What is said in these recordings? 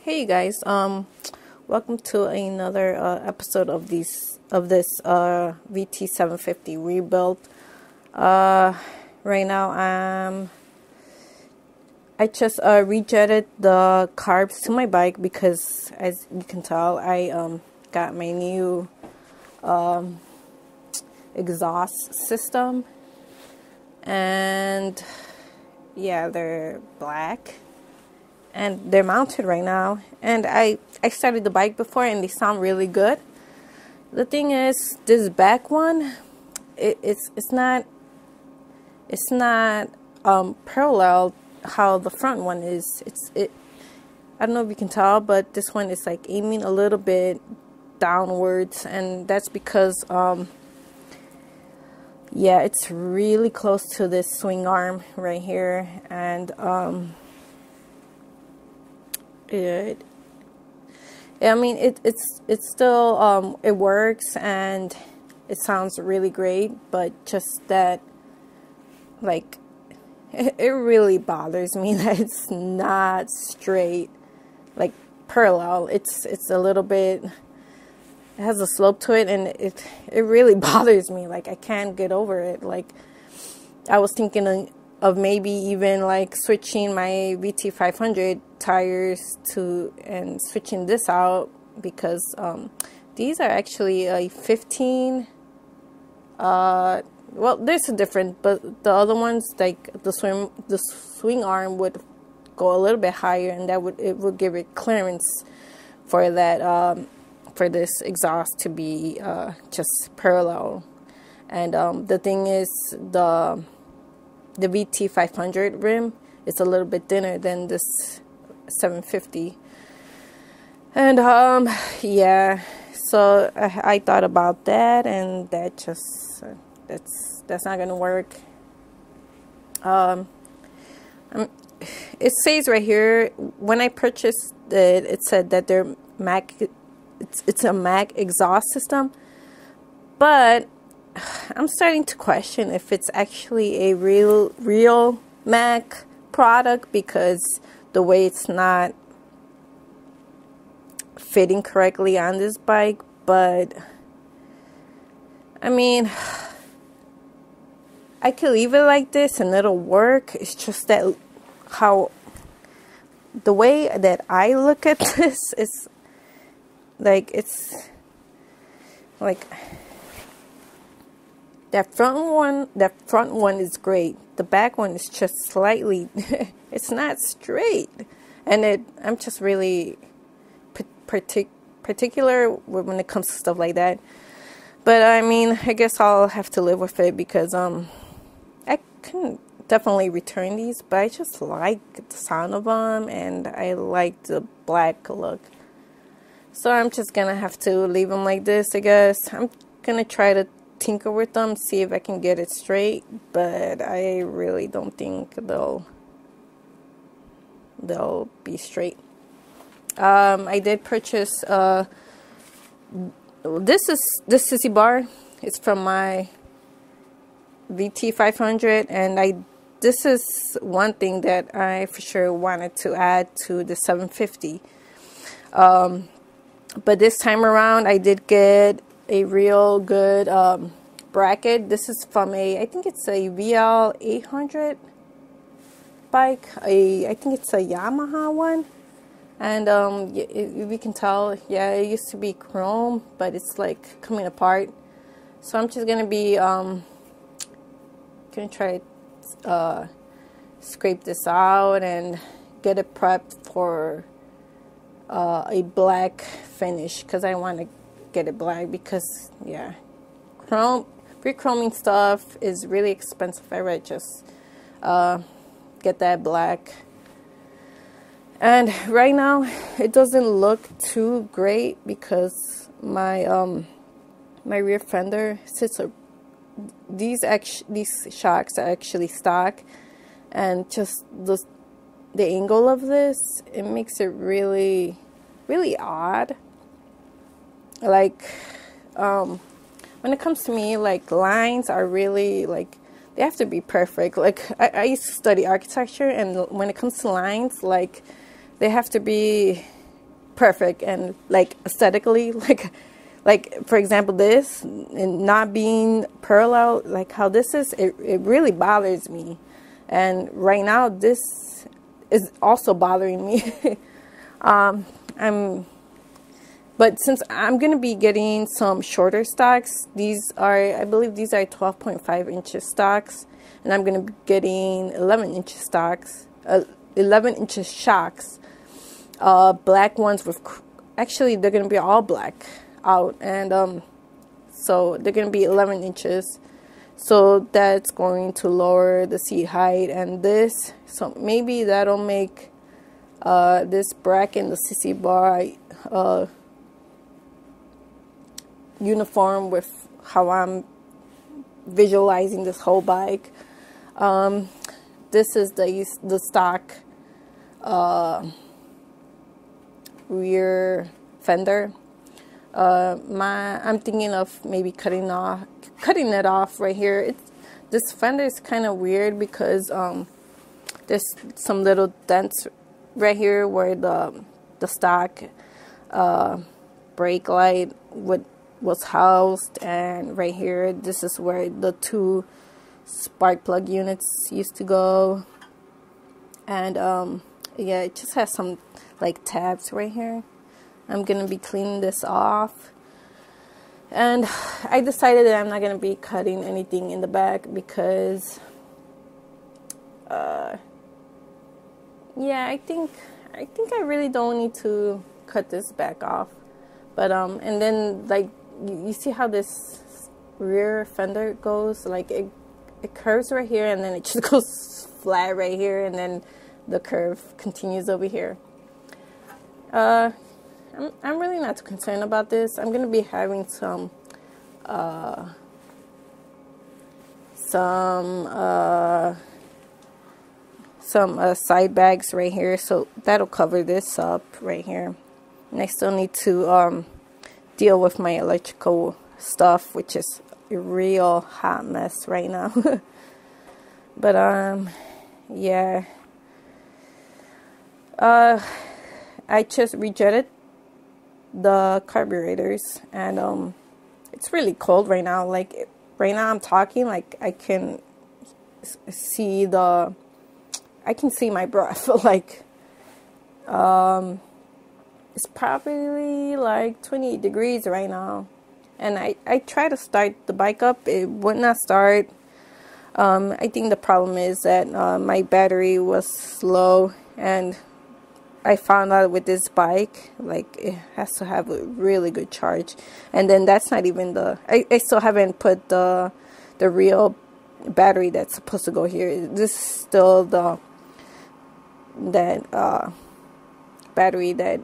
Hey guys, welcome to another episode of this vt750 rebuild. Right now I just rejetted the carbs to my bike because, as you can tell, I got my new exhaust system, and yeah, they're black. And they're mounted right now, and I started the bike before and they sound really good. The thing is, this back one, it's not parallel how the front one is. I don't know if you can tell, but this one is like aiming a little bit downwards, and that's because yeah, it's really close to this swing arm right here, and I mean, it's still it works and it sounds really great, but just that, like, it really bothers me that it's not straight, like parallel. It's a little bit, it has a slope to it, and it really bothers me. Like, I can't get over it. Like, I was thinking of maybe even like switching my vt500 tires to and switching this out, because these are actually a 15. Well, there's a difference, but the other ones, like the swing arm would go a little bit higher, and it would give it clearance for that for this exhaust to be just parallel. And the thing is, the vt500 rim is a little bit thinner than this 750, and yeah, so I thought about that, and that just that's not gonna work. It says right here, when I purchased it, it said that they're it's a Mac exhaust system, but I'm starting to question if it's actually a real Mac product, because the way it's not fitting correctly on this bike. But I mean, I could leave it like this and it'll work. It's just that the way that I look at this is like, it's like that front one is great. The back one is just slightly it's not straight, and I'm just really particular when it comes to stuff like that. But I mean, I guess I'll have to live with it, because I can definitely return these, but I just like the sound of them, and I like the black look. So I'm just gonna have to leave them like this, I guess. I'm gonna try to tinker with them, see if I can get it straight, but I really don't think they'll be straight. I did purchase this sissy bar. It's from my vt500, and this is one thing that I for sure wanted to add to the 750. But this time around, I did get a real good bracket. This is from I think it's a VL 800 bike. I think it's a Yamaha one, and if you can tell, yeah, it used to be chrome, but it's like coming apart. So I'm just gonna be gonna try to scrape this out and get it prepped for a black finish, because I want to get it black, because yeah, pre-chroming stuff is really expensive. I would just get that black. And right now it doesn't look too great, because my my rear fender sits these shocks are actually stock, and just the angle of this, it makes it really odd. Like when it comes to me, like, lines are really, like, they have to be perfect. Like, I used to study architecture, and when it comes to lines, like, they have to be perfect, and like aesthetically, like for example, this and not being parallel, like how this is, it really bothers me. And right now this is also bothering me. But since I'm going to be getting some shorter stocks, these are, I believe these are 12.5 inches stocks, and I'm going to be getting 11 inches stocks, 11 inches shocks, black ones with, actually they're going to be all black out, and so they're going to be 11 inches. So that's going to lower the seat height, and this, so maybe that'll make this bracket and the CC bar uniform with how I'm visualizing this whole bike. This is the stock rear fender. I'm thinking of maybe cutting it off right here. This fender is kind of weird because there's some little dents right here where the stock brake light was housed, and right here this is where the two spark plug units used to go. And yeah, it just has some like tabs right here. I'm gonna be cleaning this off, and I decided that I'm not gonna be cutting anything in the back because yeah, I think I really don't need to cut this back off. But and then like you see how this rear fender goes, like it curves right here, and then it just goes flat right here, and then the curve continues over here. I'm really not too concerned about this. I'm gonna be having some side bags right here, so that'll cover this up right here. And I still need to deal with my electrical stuff, which is a real hot mess right now. But yeah, I just rejetted the carburetors, and it's really cold right now. Like right now I'm talking, like I can see my breath. Like it's probably like 28 degrees right now, and I try to start the bike up, it would not start. I think the problem is that my battery was low, and I found out with this bike, like it has to have a really good charge. And then that's not even I still haven't put the real battery that's supposed to go here. This is still that battery that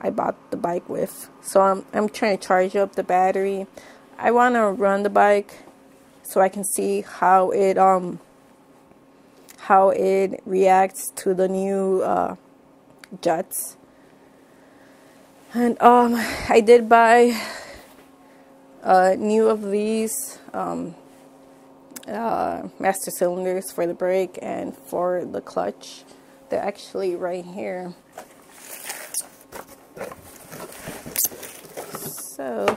I bought the bike with. So I'm trying to charge up the battery. I want to run the bike so I can see how it reacts to the new jets. And I did buy new of these master cylinders for the brake and for the clutch. They're actually right here. So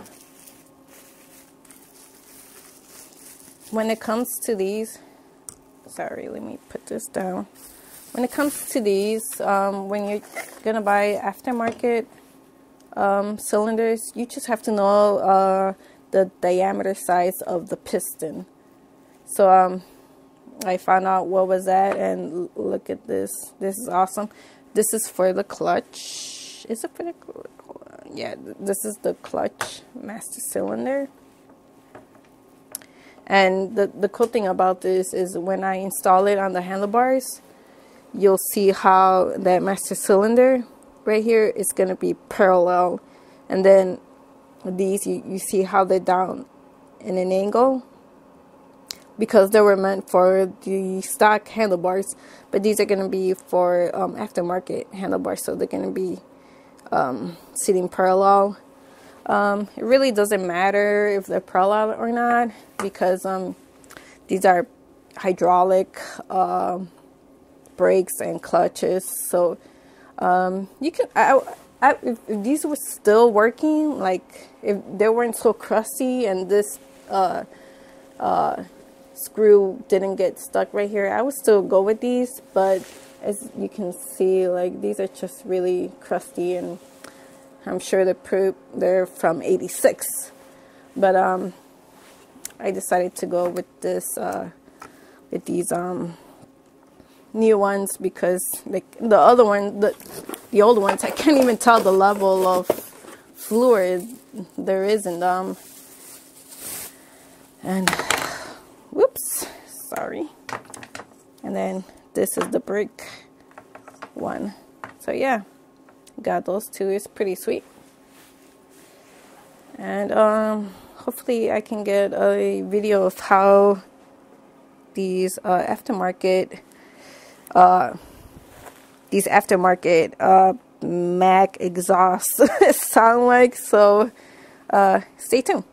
when it comes to these, sorry, let me put this down. When it comes to these, when you're gonna buy aftermarket cylinders, you just have to know the diameter size of the piston. So I found out what was that, and look at this. This is awesome. This is for the clutch. Is it for the clutch? Yeah, this is the clutch master cylinder. And the cool thing about this is when I install it on the handlebars, you'll see how that master cylinder right here is going to be parallel, and then these you see how they're down in an angle because they were meant for the stock handlebars, but these are going to be for aftermarket handlebars, so they're going to be sitting parallel. It really doesn't matter if they're parallel or not because these are hydraulic brakes and clutches, so you can if these were still working, like if they weren't so crusty and this screw didn't get stuck right here, I would still go with these. But as you can see, like these are just really crusty, and I'm sure they're from '86. But I decided to go with this with these new ones, because like the other one, the old ones, I can't even tell the level of fluid there is in them. And whoops, sorry. And then this is the brick one. So yeah, got those two. It's pretty sweet. And hopefully I can get a video of how these aftermarket Mac exhausts sound like. So stay tuned.